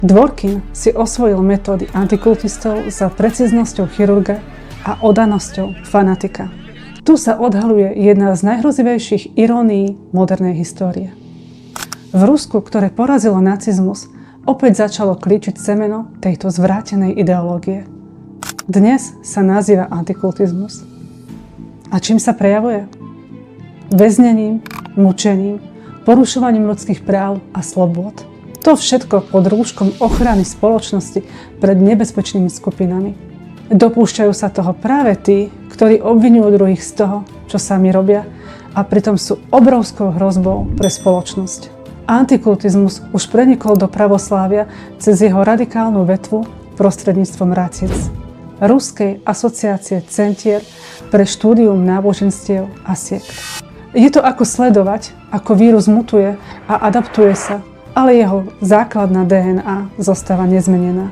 Dworkin si osvojil metódy antikultistov za precíznosťou chirurga a oddanosťou fanatika. Tu sa odhaľuje jedna z najhrozivejších irónií modernej histórie. V Rusku, ktoré porazilo nacizmus, opäť začalo klíčiť semeno tejto zvrátenej ideológie. Dnes sa nazýva antikultizmus. A čím sa prejavuje? Väznením, mučením, porušovaním ľudských práv a slobôd. To všetko pod rúškom ochrany spoločnosti pred nebezpečnými skupinami. Dopúšťajú sa toho práve tí, ktorí obviňujú druhých z toho, čo sami robia, a pritom sú obrovskou hrozbou pre spoločnosť. Antikultizmus už prenikol do pravoslávia cez jeho radikálnu vetvu prostredníctvom RACIC, Ruskej asociácie centier pre štúdium náboženstiev a siekt. Je to ako sledovať, ako vírus mutuje a adaptuje sa, ale jeho základná DNA zostáva nezmenená.